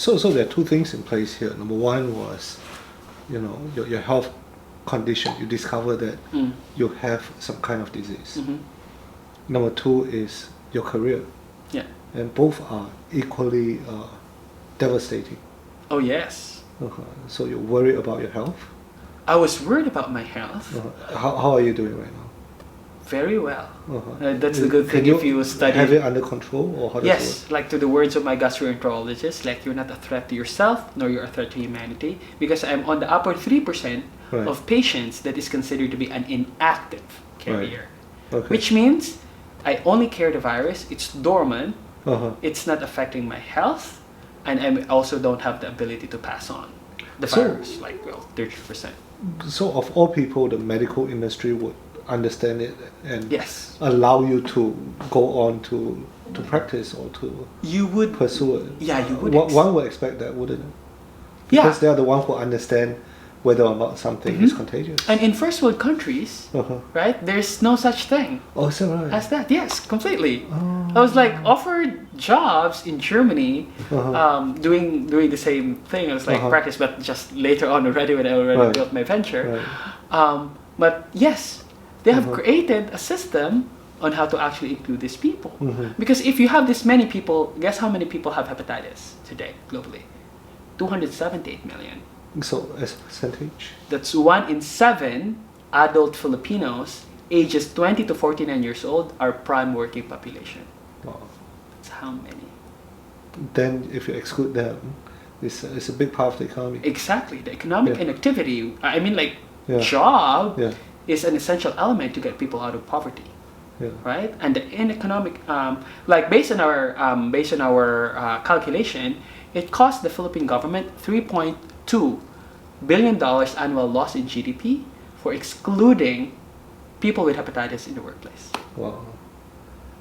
So there are two things in place here. Number one was, your health condition. You discover that you have some kind of disease. Mm-hmm. Number two is your career. Yeah. And both are equally devastating. Oh, yes. So you worry about your health? I was worried about my health. How are you doing right now? Very well. That's the good thing if you study. Have it under control, or how does Yes, it work? like to the words of my gastroenterologist, like you're not a threat to yourself, nor you're a threat to humanity, because I'm on the upper 3% Right. of patients that is considered to be an inactive carrier. Okay. Which means I only carry the virus, it's dormant, Uh-huh. it's not affecting my health, and I also don't have the ability to pass on the So- virus, 30%. So of all people, the medical industry would understand it and Yes. allow you to go on to practice or to You would, pursue it. yeah, you would. One would expect that, wouldn't it? Yeah. Because they are the one who understand whether or not something is contagious. And in first world countries, Uh-huh. right, there's no such thing Oh, is that right? as that. Yes, completely. Oh. I was like offered jobs in Germany, doing the same thing. I was like practice, but just later on already when I already Right. built my venture. Right. But yes, they have created a system on how to actually include these people. Because if you have this many people, guess how many people have hepatitis today globally? 278 million. So as a percentage? That's 1 in 7 adult Filipinos ages 20 to 49 years old are prime working population. Wow. That's how many? Then if you exclude them, it's a big part of the economy. Exactly. The economic Yeah. inactivity, I mean like Yeah. job Yeah. is an essential element to get people out of poverty. Yeah. Right, and the in economic, like based on our calculation, it cost the Philippine government $3.2 billion annual loss in GDP for excluding people with hepatitis in the workplace. Wow.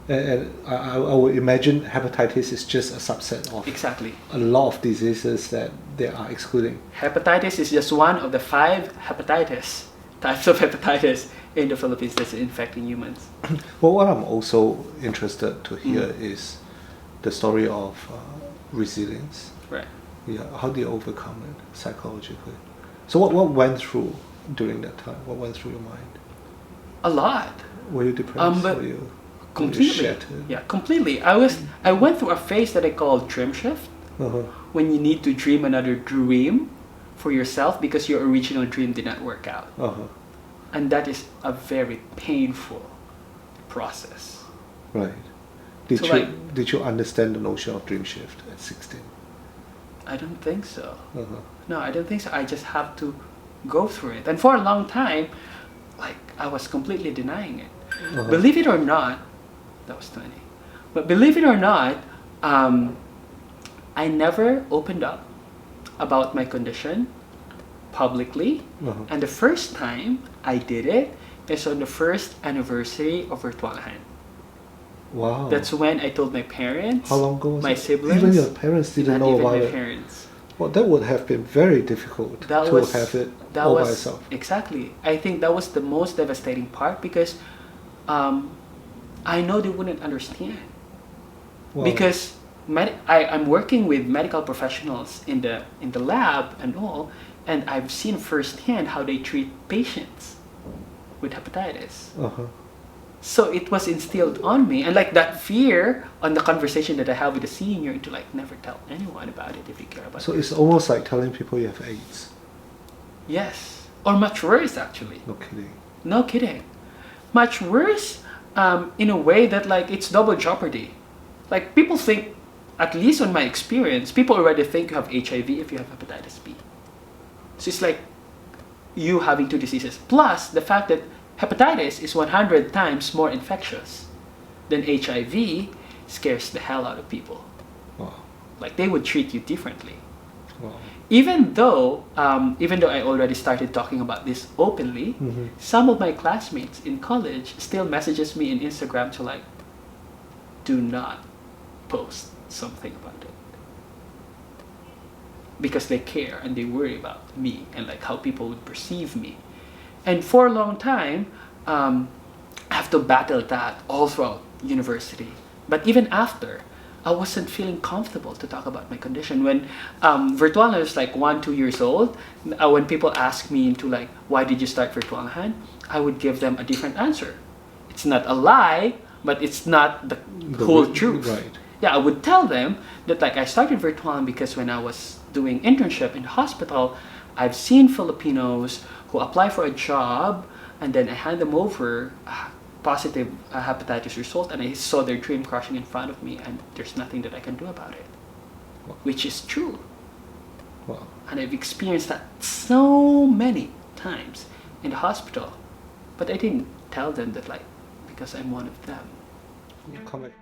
And I would imagine hepatitis is just a subset of Exactly. a lot of diseases that they are excluding. Hepatitis is just one of the 5 types of hepatitis in the Philippines that's infecting humans. Well, what I'm also interested to hear is the story of resilience. Right. Yeah, how do you overcome it psychologically? So what went through during that time? What went through your mind? A lot. Were you depressed? But Were you completely. shattered? Yeah, completely. I went through a phase that I call dream shift, when you need to dream another dream for yourself because your original dream did not work out. And that is a very painful process. Right. Did you understand the notion of dream shift at 16? I don't think so. No, I don't think so. I just have to go through it. And for a long time, like I was completely denying it. Believe it or not, that was 20. But believe it or not, I never opened up about my condition publicly. And the first time I did it is on the first anniversary of Virtualahan. Wow. That's when I told my parents. How long ago was my it? siblings. Even your parents didn't know about my it. parents. Well, that would have been very difficult to have it all by yourself. Exactly. I think that was the most devastating part because I know they wouldn't understand. Wow. Because I'm working with medical professionals in the lab and all, and I've seen firsthand how they treat patients with hepatitis. So it was instilled on me, and like that fear on the conversation that I have with the senior to like never tell anyone about it if you care about it. So it's almost like telling people you have AIDS. Yes, or much worse actually. No kidding. No kidding. Much worse, in a way that like it's double jeopardy. Like people think, at least on my experience, people already think you have HIV if you have hepatitis B. So it's like you having 2 diseases. Plus the fact that hepatitis is 100 times more infectious than HIV scares the hell out of people. Wow. Like they would treat you differently. Wow. Even though I already started talking about this openly, some of my classmates in college still messages me in Instagram to like, do not post something about it. Because they care and they worry about me and like how people would perceive me. And for a long time, I have to battle that all throughout university. But even after, I wasn't feeling comfortable to talk about my condition. When Virtualan was like 1-2 years old, when people ask me into like, why did you start Virtualan, I would give them a different answer. It's not a lie, but it's not the whole truth. Right. Yeah, I would tell them that like I started Virtualan because when I was doing internship in the hospital, I've seen Filipinos who apply for a job and then I hand them over a positive hepatitis result and I saw their dream crushing in front of me and there's nothing that I can do about it. Wow. Which is true. Wow. And I've experienced that so many times in the hospital. But I didn't tell them that like, because I'm one of them. Comment.